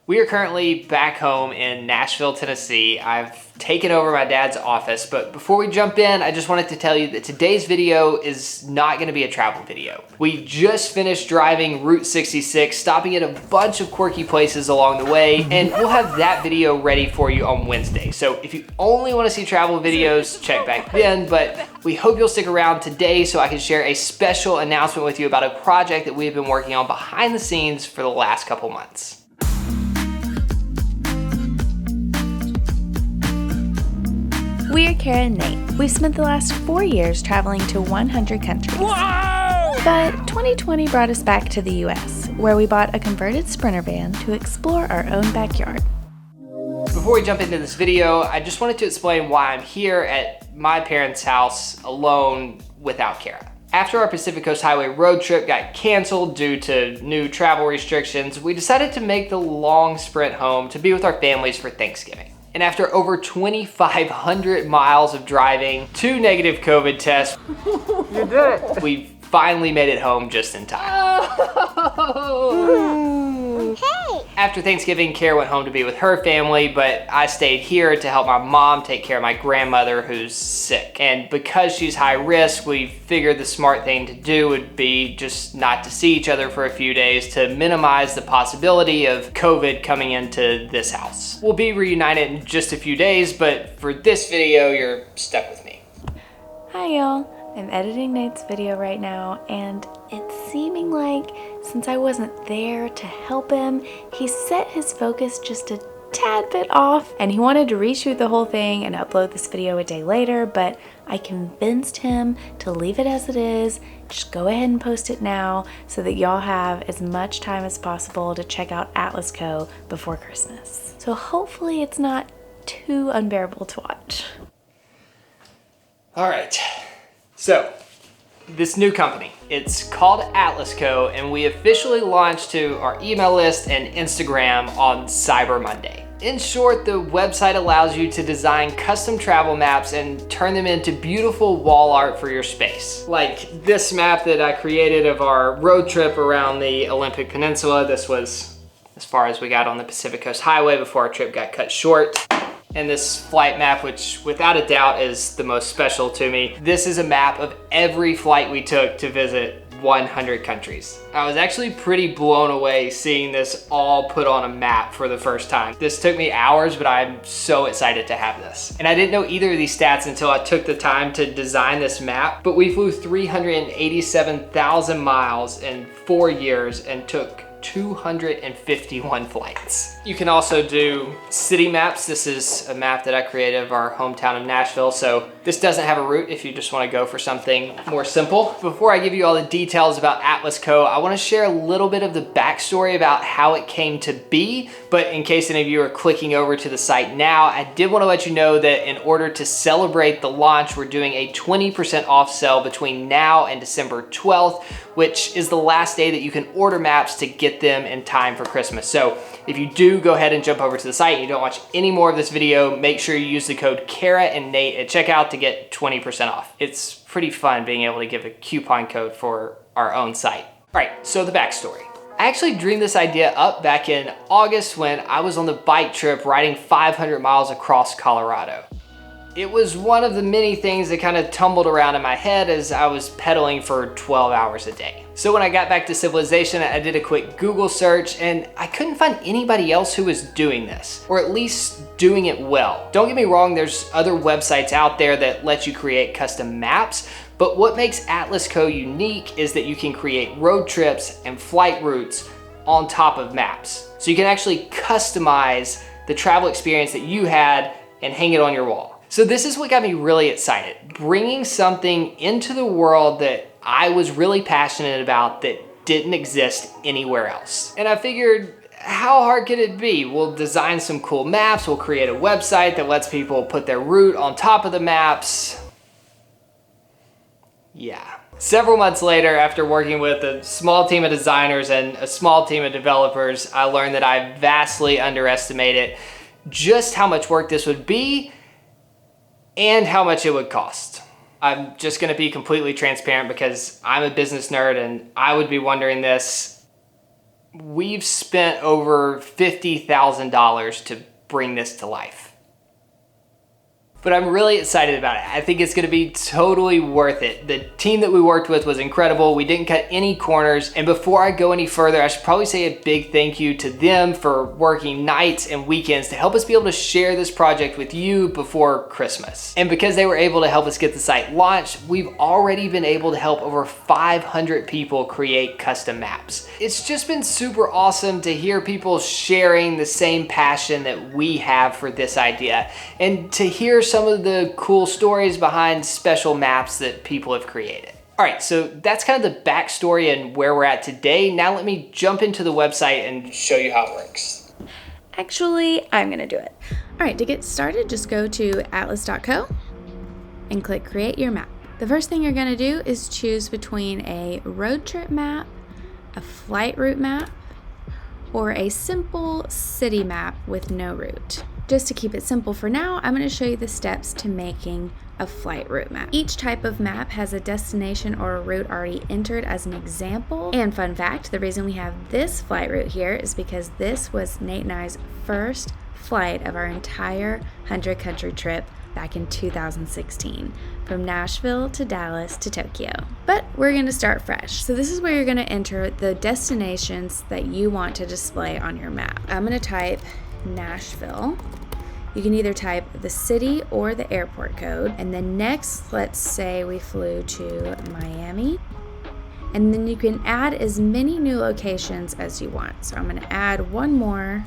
We are currently back home in Nashville, Tennessee. I've taken over my dad's office, but before we jump in, I just wanted to tell you that today's video is not gonna be a travel video. We just finished driving Route 66, stopping at a bunch of quirky places along the way, and we'll have that video ready for you on Wednesday. So if you only wanna see travel videos, check back then, but we hope you'll stick around today so I can share a special announcement with you about a project that we've been working on behind the scenes for the last couple months. We are Kara and Nate. We've spent the last 4 years traveling to 100 countries. Whoa! But 2020 brought us back to the US, where we bought a converted Sprinter van to explore our own backyard. Before we jump into this video, I just wanted to explain why I'm here at my parents' house alone without Kara. After our Pacific Coast Highway road trip got canceled due to new travel restrictions, we decided to make the long sprint home to be with our families for Thanksgiving. And after over 2,500 miles of driving, 2 negative COVID tests, You did it. we finally made it home just in time. After Thanksgiving, Kara went home to be with her family, but I stayed here to help my mom take care of my grandmother who's sick. And because she's high risk, we figured the smart thing to do would be just not to see each other for a few days to minimize the possibility of COVID coming into this house. We'll be reunited in just a few days, but for this video, you're stuck with me. Hi y'all, I'm editing Nate's video right now, and it's seeming like since I wasn't there to help him, he set his focus just a tad bit off, and he wanted to reshoot the whole thing and upload this video a day later, but I convinced him to leave it as it is. Just go ahead and post it now so that y'all have as much time as possible to check out Atlas Co. before Christmas. So hopefully it's not too unbearable to watch. All right, so this new company, it's called Atlas Co, and we officially launched to our email list and Instagram on Cyber Monday. In short, the website allows you to design custom travel maps and turn them into beautiful wall art for your space. Like this map that I created of our road trip around the Olympic Peninsula. This was as far as we got on the Pacific Coast Highway before our trip got cut short. And this flight map, which without a doubt is the most special to me. This is a map of every flight we took to visit 100 countries. I was actually pretty blown away seeing this all put on a map for the first time. This took me hours, but I'm so excited to have this. And I didn't know either of these stats until I took the time to design this map, but we flew 387,000 miles in 4 years and took 251 flights. You can also do city maps. This is a map that I created of our hometown of Nashville. So this doesn't have a route if you just want to go for something more simple. Before I give you all the details about Atlas Co, I want to share a little bit of the backstory about how it came to be. But in case any of you are clicking over to the site now, I did want to let you know that in order to celebrate the launch, we're doing a 20% off sale between now and December 12th, which is the last day that you can order maps to get them in time for Christmas. So if you do go ahead and jump over to the site and you don't watch any more of this video, make sure you use the code Kara and Nate at checkout to get 20% off. It's pretty fun being able to give a coupon code for our own site. All right, so the backstory. I actually dreamed this idea up back in August when I was on the bike trip riding 500 miles across Colorado. It was one of the many things that kind of tumbled around in my head as I was pedaling for 12 hours a day. So when I got back to civilization, I did a quick Google search and I couldn't find anybody else who was doing this, or at least doing it well. Don't get me wrong, there's other websites out there that let you create custom maps, but what makes Atlas Co unique is that you can create road trips and flight routes on top of maps. So you can actually customize the travel experience that you had and hang it on your wall. So this is what got me really excited, bringing something into the world that I was really passionate about that didn't exist anywhere else. And I figured, how hard could it be? We'll design some cool maps, we'll create a website that lets people put their route on top of the maps. Yeah. Several months later, after working with a small team of designers and a small team of developers, I learned that I vastly underestimated just how much work this would be and how much it would cost. I'm just gonna be completely transparent because I'm a business nerd and I would be wondering this we've spent over $50,000 to bring this to life. But I'm really excited about it. I think it's gonna be totally worth it. The team that we worked with was incredible. We didn't cut any corners. And before I go any further, I should probably say a big thank you to them for working nights and weekends to help us be able to share this project with you before Christmas. And because they were able to help us get the site launched, we've already been able to help over 500 people create custom maps. It's just been super awesome to hear people sharing the same passion that we have for this idea, and to hear some of the cool stories behind special maps that people have created. All right, so that's kind of the backstory and where we're at today. Now let me jump into the website and show you how it works. Actually, I'm gonna do it. All right, to get started, just go to atlas.co and click create your map. The first thing you're gonna do is choose between a road trip map, a flight route map, or a simple city map with no route. Just to keep it simple for now, I'm going to show you the steps to making a flight route map. Each type of map has a destination or a route already entered as an example. And fun fact, the reason we have this flight route here is because this was Nate and I's first flight of our entire 100-country trip back in 2016, from Nashville to Dallas to Tokyo. But we're going to start fresh. So this is where you're going to enter the destinations that you want to display on your map. I'm going to type Nashville. You can either type the city or the airport code. And then next, let's say we flew to Miami. And then you can add as many new locations as you want. So I'm going to add one more,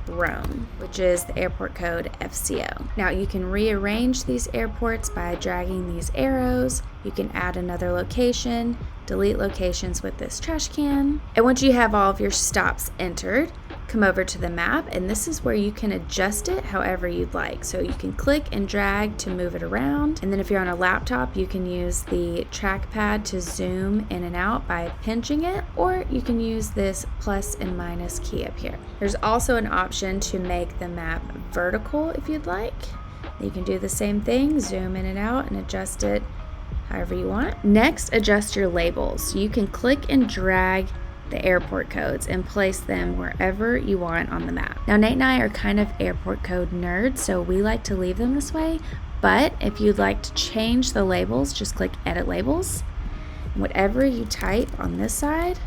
Rome, which is the airport code FCO. Now you can rearrange these airports by dragging these arrows. You can add another location, delete locations with this trash can. And once you have all of your stops entered, come over to the map, and this is where you can adjust it however you'd like. So you can click and drag to move it around. And then if you're on a laptop, you can use the trackpad to zoom in and out by pinching it, or you can use this plus and minus key up here. There's also an option to make the map vertical if you'd like. You can do the same thing, zoom in and out and adjust it however you want. Next, adjust your labels. You can click and drag the airport codes and place them wherever you want on the map. Now Nate and I are kind of airport code nerds, so we like to leave them this way, but if you'd like to change the labels, just click edit labels. Whatever you type on this side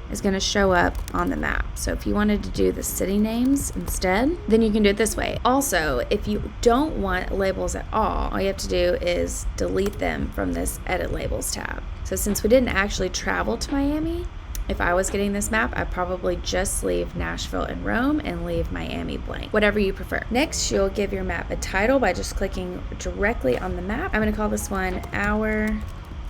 is going to show up on the map. So if you wanted to do the city names instead, then you can do it this way. Also, if you don't want labels at all you have to do is delete them from this edit labels tab. So since we didn't actually travel to Miami, if I was getting this map, I'd probably just leave Nashville and Rome and leave Miami blank, whatever you prefer. Next, you'll give your map a title by just clicking directly on the map. I'm gonna call this one Our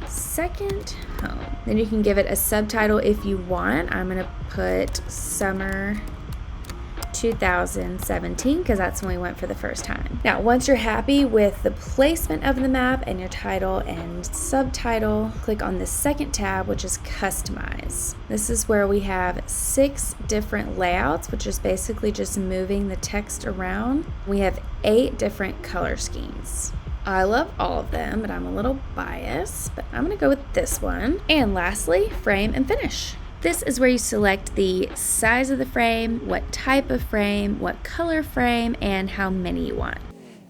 Second Home. Then you can give it a subtitle if you want. I'm gonna put Summer 2017 because that's when we went for the first time. Now, once you're happy with the placement of the map and your title and subtitle, click on the second tab, which is Customize. This is where we have 6 different layouts, which is basically just moving the text around. We have 8 different color schemes. I love all of them, but I'm a little biased, but I'm gonna go with this one. And lastly, frame and finish. This is where you select the size of the frame, what type of frame, what color frame, and how many you want.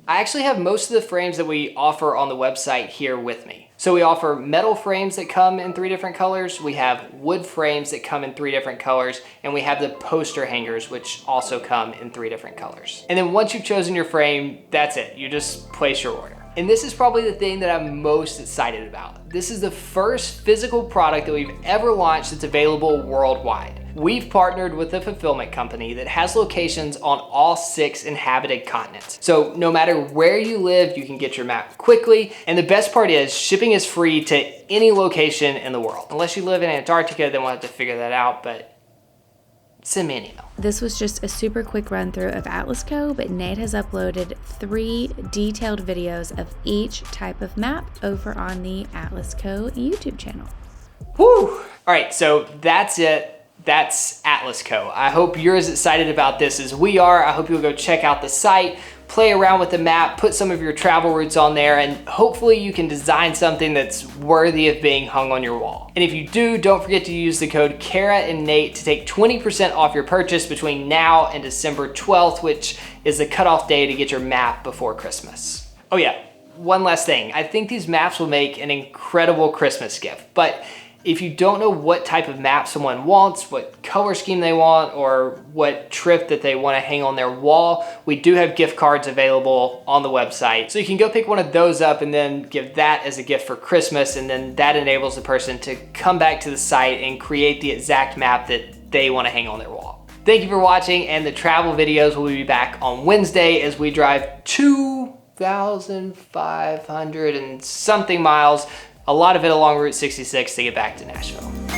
I actually have most of the frames that we offer on the website here with me. So we offer metal frames that come in 3 different colors, we have wood frames that come in 3 different colors, and we have the poster hangers, which also come in 3 different colors. And then once you've chosen your frame, that's it. You just place your order. And this is probably the thing that I'm most excited about. This is the first physical product that we've ever launched that's available worldwide. We've partnered with a fulfillment company that has locations on all 6 inhabited continents. So no matter where you live, you can get your map quickly. And the best part is shipping is free to any location in the world. Unless you live in Antarctica, then we'll have to figure that out, but send me an email. This was just a super quick run through of Atlas Co, but Nate has uploaded 3 detailed videos of each type of map over on the Atlas Co YouTube channel. Whew! All right, so that's it. That's Atlas Co. I hope you're as excited about this as we are. I hope you'll go check out the site. play around with the map, put some of your travel routes on there, and hopefully you can design something that's worthy of being hung on your wall. And if you do, don't forget to use the code Kara and Nate to take 20% off your purchase between now and December 12th, which is the cutoff day to get your map before Christmas. Oh yeah, one last thing. I think these maps will make an incredible Christmas gift, but if you don't know what type of map someone wants, what color scheme they want, or what trip that they want to hang on their wall, we do have gift cards available on the website. So you can go pick one of those up and then give that as a gift for Christmas, and then that enables the person to come back to the site and create the exact map that they want to hang on their wall. Thank you for watching, and the travel videos will be back on Wednesday as we drive 2,500 and something miles, a lot of it along Route 66 to get back to Nashville.